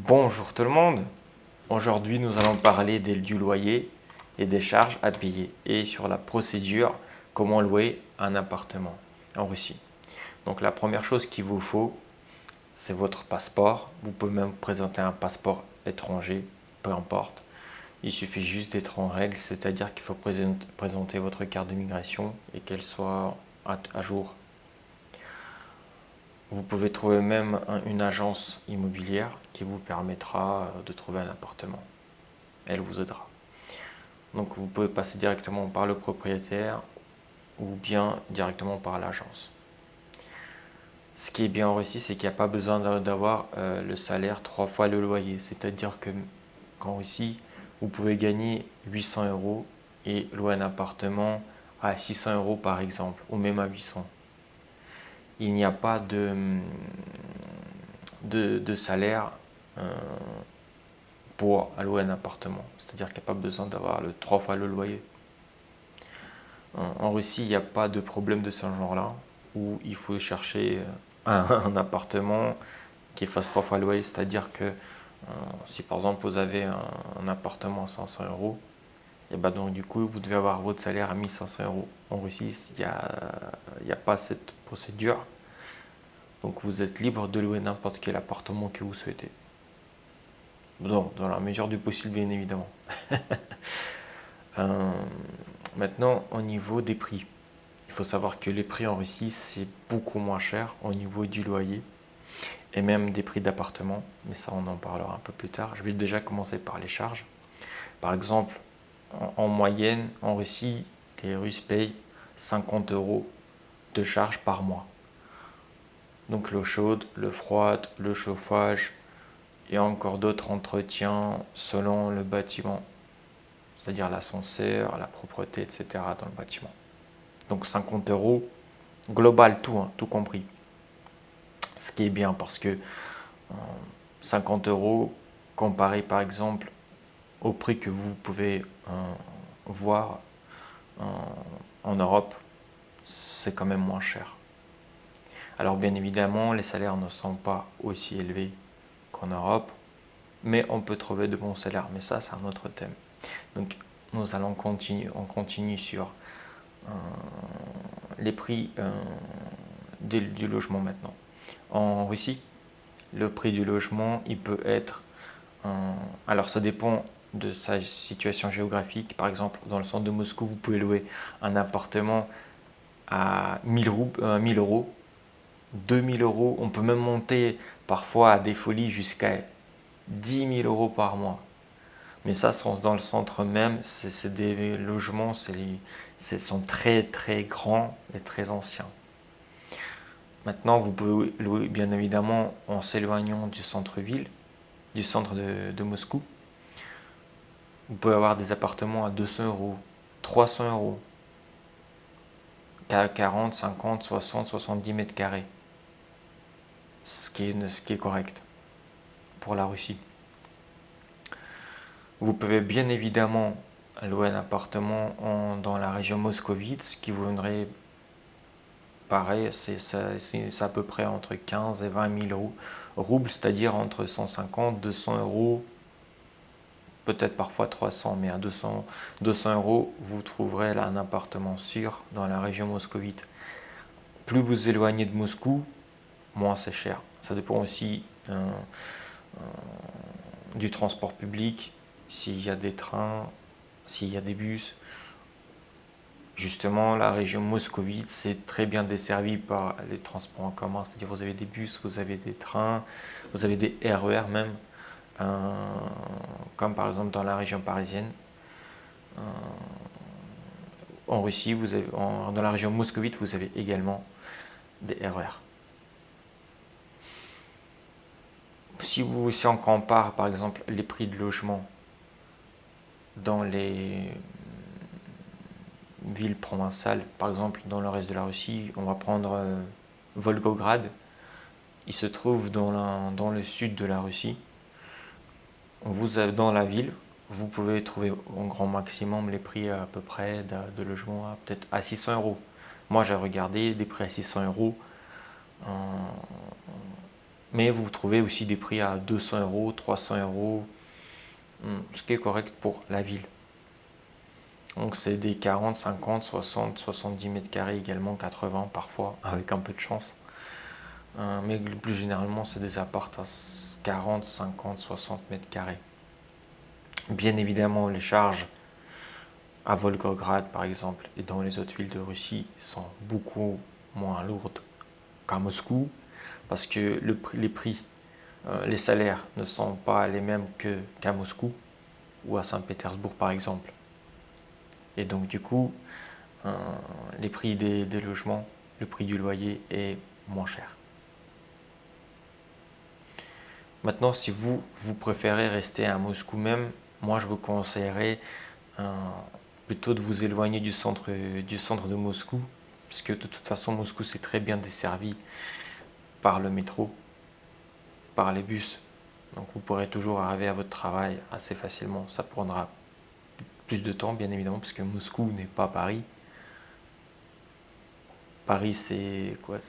Bonjour tout le monde. Aujourd'hui, nous allons parler du loyer et des charges à payer et sur la procédure comment louer un appartement en Russie. Donc la première chose qu'il vous faut, c'est votre passeport. Vous pouvez même présenter un passeport étranger, peu importe. Il suffit juste d'être en règle, c'est-à-dire qu'il faut présenter votre carte de migration et qu'elle soit à jour. Vous pouvez trouver même une agence immobilière qui vous permettra de trouver un appartement. Elle vous aidera. Donc vous pouvez passer directement par le propriétaire ou bien directement par l'agence. Ce qui est bien en Russie, c'est qu'il n'y a pas besoin d'avoir le salaire 3 fois le loyer. C'est-à-dire qu'en Russie, vous pouvez gagner 800 euros et louer un appartement à 600 euros par exemple, ou même à 800. Il n'y a pas de salaire pour louer un appartement. C'est-à-dire qu'il n'y a pas besoin d'avoir 3 fois le loyer. En Russie, il n'y a pas de problème de ce genre-là, où il faut chercher un appartement qui fasse 3 fois le loyer. C'est-à-dire que si par exemple vous avez un appartement à 500 euros, et ben donc du coup vous devez avoir votre salaire à 1500 euros. En Russie, il n'y a pas cette procédure. Donc vous êtes libre de louer n'importe quel appartement que vous souhaitez. Dans la mesure du possible, bien évidemment. Maintenant, au niveau des prix. Il faut savoir que les prix en Russie, c'est beaucoup moins cher au niveau du loyer et même des prix d'appartement. Mais ça, on en parlera un peu plus tard. Je vais déjà commencer par les charges. Par exemple, en moyenne, en Russie, les Russes payent 50 euros de charges par mois. Donc l'eau chaude, l'eau froide, le chauffage et encore d'autres entretiens selon le bâtiment. C'est-à-dire l'ascenseur, la propreté, etc. dans le bâtiment. Donc 50 euros, global tout, tout compris. Ce qui est bien parce que 50 euros comparé par exemple au prix que vous pouvez voir en Europe, c'est quand même moins cher. Alors bien évidemment, les salaires ne sont pas aussi élevés qu'en Europe, mais on peut trouver de bons salaires. Mais ça, c'est un autre thème. Donc nous allons continuer, on continue sur les prix du logement maintenant. En Russie, le prix du logement, il peut être... alors ça dépend de sa situation géographique. Par exemple, dans le centre de Moscou, vous pouvez louer un appartement à 1000 euros, 2000 euros. On peut même monter parfois à des folies jusqu'à 10 000 euros par mois. Mais ça, dans le centre même, c'est des logements, sont très très grands et très anciens. Maintenant, vous pouvez louer, bien évidemment, en s'éloignant du centre-ville, du centre de Moscou. Vous pouvez avoir des appartements à 200 euros, 300 euros, 40, 50, 60, 70 mètres carrés. Ce qui est correct pour la Russie. Vous pouvez bien évidemment louer un appartement dans la région moscovite, ce qui vous donnerait pareil, c'est à peu près entre 15 et 20 000 roubles, c'est-à-dire entre 150, 200 euros, peut-être parfois 300, mais à 200 euros, vous trouverez là un appartement sûr dans la région moscovite. Plus vous éloignez de Moscou, moins c'est cher. Ça dépend aussi du transport public, s'il y a des trains, s'il y a des bus. Justement, la région moscovite, c'est très bien desservi par les transports en commun, c'est-à-dire vous avez des bus, vous avez des trains, vous avez des RER même, comme par exemple dans la région parisienne. En Russie, dans la région moscovite, vous avez également des RER. Si on compare par exemple les prix de logement dans les villes provençales, par exemple dans le reste de la Russie, on va prendre Volgograd. Il se trouve dans le sud de la Russie. Dans la ville, vous pouvez trouver au grand maximum les prix à peu près de logements peut-être à 600 euros. Moi j'ai regardé des prix à 600 euros Mais vous trouvez aussi des prix à 200 euros, 300 euros, ce qui est correct pour la ville. Donc c'est des 40, 50, 60, 70 mètres carrés également, 80 parfois, avec un peu de chance. Mais plus généralement, c'est des apparts à 40, 50, 60 mètres carrés. Bien évidemment, les charges à Volgograd, par exemple, et dans les autres villes de Russie sont beaucoup moins lourdes qu'à Moscou, parce que les prix, les salaires ne sont pas les mêmes qu'à Moscou ou à Saint-Pétersbourg, par exemple. Et donc, du coup, les prix des logements, le prix du loyer est moins cher. Maintenant, si vous préférez rester à Moscou même, moi je vous conseillerais plutôt de vous éloigner du centre de Moscou, puisque de toute façon Moscou c'est très bien desservi par le métro, par les bus. Donc vous pourrez toujours arriver à votre travail assez facilement. Ça prendra plus de temps bien évidemment, puisque Moscou n'est pas Paris. Paris c'est quoi?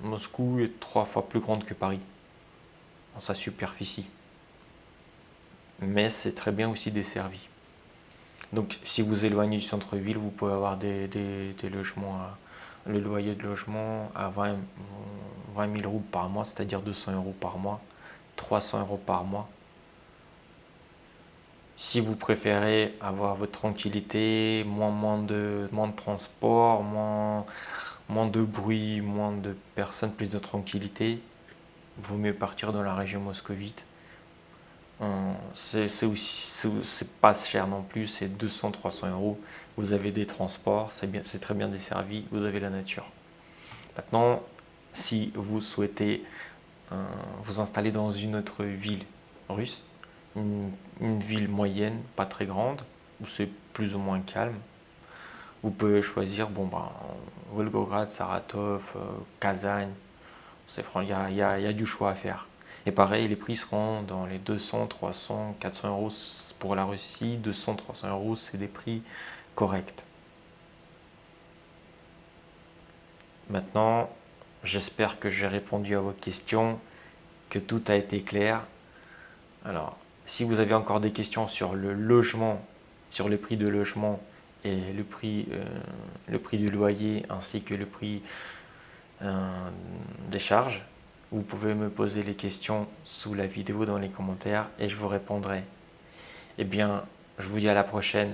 Moscou est 3 fois plus grande que Paris dans sa superficie. Mais c'est très bien aussi desservi. Donc si vous éloignez du centre-ville, vous pouvez avoir des logements, le loyer de logement à 20 000 roubles par mois, c'est-à-dire 200 euros par mois, 300 euros par mois. Si vous préférez avoir votre tranquillité, moins de transport, moins de bruit, moins de personnes, plus de tranquillité, il vaut mieux partir dans la région moscovite. C'est pas cher non plus, c'est 200-300 euros. Vous avez des transports, c'est très bien desservi, vous avez la nature. Maintenant, si vous souhaitez vous installer dans une autre ville russe, une ville moyenne, pas très grande, où c'est plus ou moins calme, vous pouvez choisir Volgograd, Saratov, Kazan. Il y a du choix à faire. Et pareil, les prix seront dans les 200, 300, 400 euros pour la Russie. 200, 300 euros, c'est des prix corrects. Maintenant, j'espère que j'ai répondu à vos questions, que tout a été clair. Alors, si vous avez encore des questions sur le logement, sur le prix de logement et le prix du loyer ainsi que le prix des charges, vous pouvez me poser les questions sous la vidéo dans les commentaires et je vous répondrai. Eh bien, je vous dis à la prochaine.